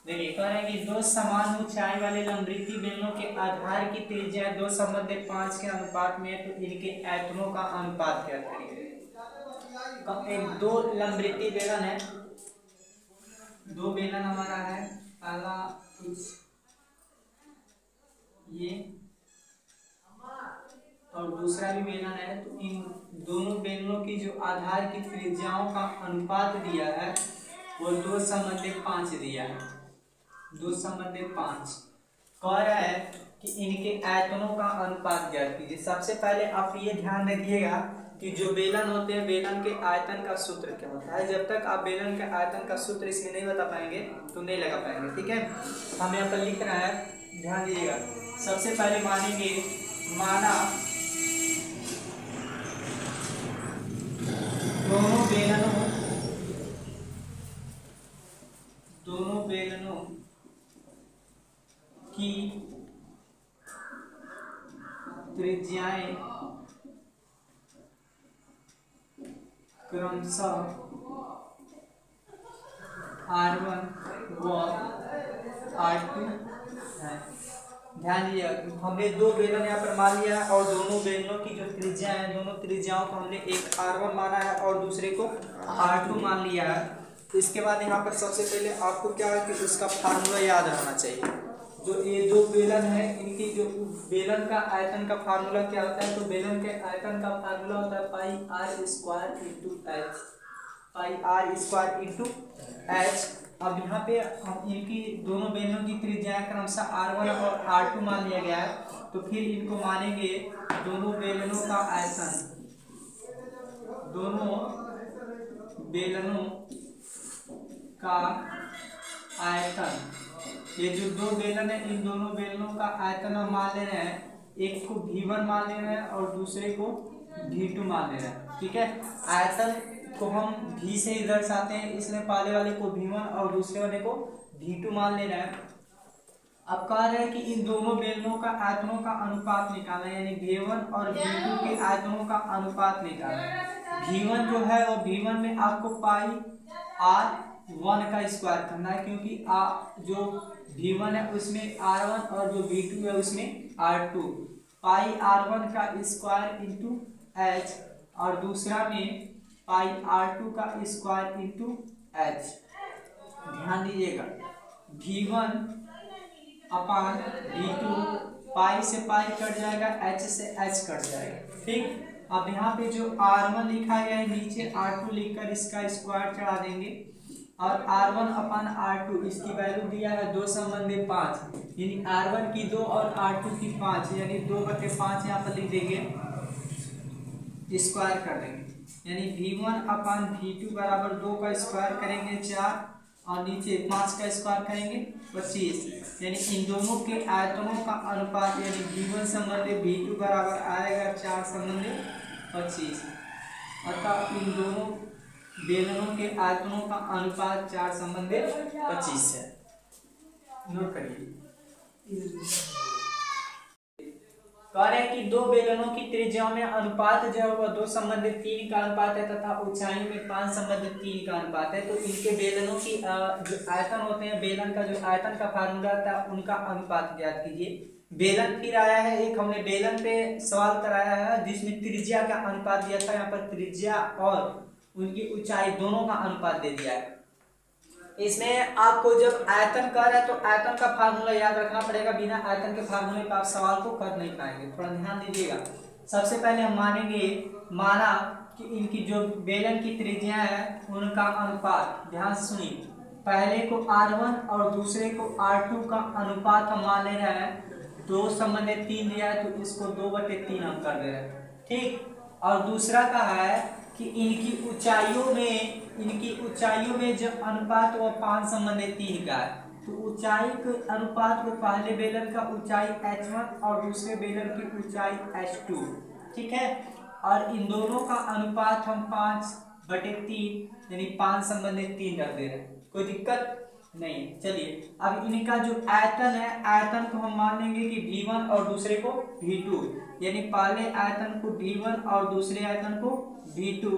देखिए कह रहे हैं कि दो समान ऊंचाई वाले लंबवृत्तीय बेलनों के आधार की त्रिज्या 2:5 के अनुपात में है, तो इनके आयतनों का अनुपात क्या करेंगे। एक दो लंबवृत्तीय बेलन है, दो बेलन हमारा है, पहला ये और दूसरा भी बेलन है, तो इन दोनों बेलनों की जो आधार की त्रिज्याओं का अनुपात दिया है वो 2:5 दिया है। 2:5 कह रहा है कि इनके आयतनों का अनुपात ज्ञात कीजिए। सबसे पहले आप ये ध्यान रखिएगा कि जो बेलन होते हैं बेलन के आयतन का सूत्र क्या होता है। जब तक आप बेलन के आयतन का सूत्र इसमें नहीं बता पाएंगे तो नहीं लगा पाएंगे, ठीक है। हम यहाँ पर लिख रहे हैं, ध्यान दीजिएगा। सबसे पहले मानेंगे, माना दोनों बेलनों की त्रिज्याएं क्रमशः R1 व R2 है। ध्यान दिया, हमने दो बेलन यहाँ पर मान लिया है और दोनों बेलनों की जो त्रिज्या है, दोनों त्रिज्याओं को हमने एक R1 माना है और दूसरे को R2 मान लिया है। तो इसके बाद यहाँ पर सबसे पहले आपको क्या है कि उसका फार्मूला याद रहना चाहिए। जो ये दो बेलन है इनकी जो बेलन का आयतन का फार्मूला क्या होता है, तो बेलन के आयतन का फार्मूला होता है पाई आर स्क्वायर इंटू एच। अब यहाँ पे हम इनकी दोनों बेलनों की त्रिज्या क्रमशः R1 और R2 मान लिया गया है, तो फिर इनको मानेंगे दोनों बेलनों का आयतन, दोनों बेलनों का आयतन। ये जो दो बेलन है इन दोनों बेलनों का आयतन हम मान ले रहे हैं, एक को V1 मान ले रहे हैं और दूसरे को V2 मान ले रहे हैं, ठीक है। आयतन को हम V से ही दर्शाते हैं, इसलिए पहले वाले को V1 और दूसरे वाले को V2 मान ले रहे हैं। अब कह रहे हैं कि इन दोनों बेलनों का आयतनों का अनुपात निकालना, यानी V1 और V2 के आयतनों का अनुपात निकालना। V1 जो है वो V1 में आपको पाई R1 का स्क्वायर करना है, क्योंकि जो V1 है उसमें R1 और जो V2 है उसमें R2। पाई R1 का स्क्वायर इंटू H और दूसरा में पाई R2 का स्क्वायर इंटू H। ध्यान दीजिएगा, V1 अपान V2, पाई से पाई कट जाएगा, H से H कट जाएगा, ठीक। अब यहाँ पे जो R1 लिखा गया है नीचे R2 लिखकर इसका स्क्वायर चढ़ा देंगे और R1 अपान R2 इसकी वैल्यू दिया है 2/5, यानी R1 की 2 और R2 की 5, यानी 2/5 यहाँ पर लिख देंगे, स्क्वायर कर देंगे। यानी V1 अपान V2 बराबर 2 का स्क्वायर करेंगे 4 और नीचे 5 का स्क्वायर करेंगे 25, यानी इन दोनों के आयतनों का अनुपात, यानी V1 संबंधित V2 बराबर आएगा 4 संबंधित 25। अतः इन दोनों बेलनों के आयतनों का अनुपात 4 संबंधित 25 है। नोट करिए। कह रहे हैं कि दो बेलनों की त्रिज्याओं में अनुपात जो है वह 2:3 का अनुपात है तथा ऊंचाई में 5:3 का अनुपात है। तो इनके बेलनों की जो आयतन होते हैं, बेलन का जो आयतन का फार्मूला था उनका अनुपात ज्ञात कीजिए। बेलन फिर आया है एक, हमने बेलन पे सवाल कराया है जिसमें त्रिज्या का अनुपात दिया था। यहाँ पर त्रिज्या और उनकी ऊंचाई दोनों का अनुपात दे दिया है। इसमें आपको जब आयतन कर है तो आयतन का फार्मूला याद रखना पड़ेगा, बिना आयतन के फार्मूले पर आप सवाल को कर नहीं पाएंगे, थोड़ा ध्यान दीजिएगा। सबसे पहले हम माना कि इनकी जो बेलन की त्रिज्या है उनका अनुपात, ध्यान से सुनिए, पहले को R1 और दूसरे को R2 का अनुपात हम मान ले रहे हैं 2:3 दिया है, तो इसको 2/3 हम कर दे रहे हैं, ठीक। और दूसरा का है कि इनकी ऊंचाइयों में जो अनुपात वो 5:3 का है, तो ऊंचाई के अनुपात को पहले बेलन का ऊंचाई H1 और दूसरे बेलन की ऊंचाई H2, ठीक है। और इन दोनों का अनुपात हम 5/3 यानी 5:3 रख दे रहे हैं, कोई दिक्कत नहीं। चलिए अब इनका जो आयतन है, आयतन को हम मान लेंगे कि V1 और दूसरे को V2, यानी पहले आयतन को V1 और दूसरे आयतन को V2।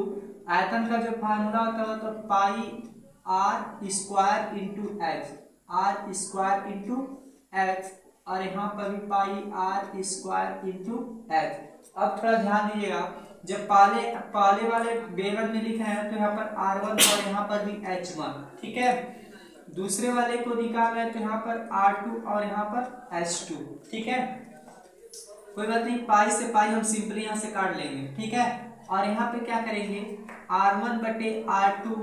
आयतन का जो फार्मूला होता है तो pi R square into H। R square into H, और यहाँ पर भी pi R square into H. अब थोड़ा ध्यान दीजिएगा, जब पहले वाले बेलन में लिखे हैं तो यहाँ पर R1 और यहाँ पर भी H1, ठीक है। दूसरे वाले को निकालना है तो यहाँ पर R2 और यहाँ पर H2, ठीक है। कोई बात नहीं, पाई से पाई हम सिंपली यहाँ से काट लेंगे, ठीक है। और यहाँ पे क्या करेंगे, R1 बटे R2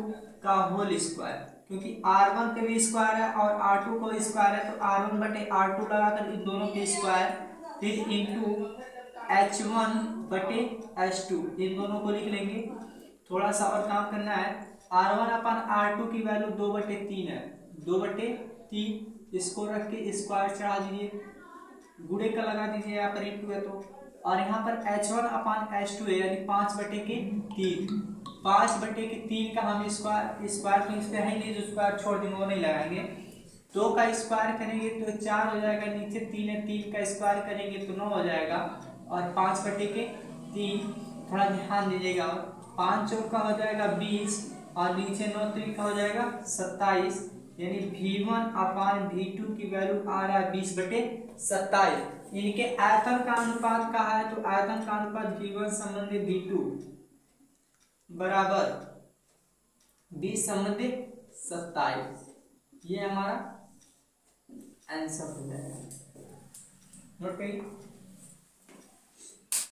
का होल स्क्वायर, क्योंकि R1 का भी स्क्वायर है और R2 को स्क्वायर है, तो R1 बटे R2 लगाकर इन दोनों के स्क्वायर, फिर इंटू H1 बटे H2, इन दोनों को लिख लेंगे। थोड़ा सा और काम करना है, R1 अपन R2 की वैल्यू 2/3 है, 2/3 इसको रख के स्क्वायर चढ़ा दीजिए, गुणे का लगा दीजिए, यहाँ पर इंटू है तो, और यहाँ पर H1 अपान H2 है, यानी 5/3, 5/3 का हम स्क्वायर तो इसमें है नहीं, जो स्क्वायर छोड़ देंगे वो नहीं लगाएंगे। 2 का स्क्वायर करेंगे तो 4 हो जाएगा, नीचे 3 है, 3 का स्क्वायर करेंगे तो 9 हो जाएगा, और 5/3, थोड़ा ध्यान दीजिएगा, 5 चौका हो जाएगा 20, और नीचे 9 3 हो जाएगा 27, यानी V1 अपान V2 की वैल्यू आ रहा है 20/27। इनके आयतन का अनुपात कहा है, तो आयतन का अनुपात V1 संबंधी V2 बराबर 20 संबंधी 27, ये हमारा आंसर हो जाएगा। नोट करिए।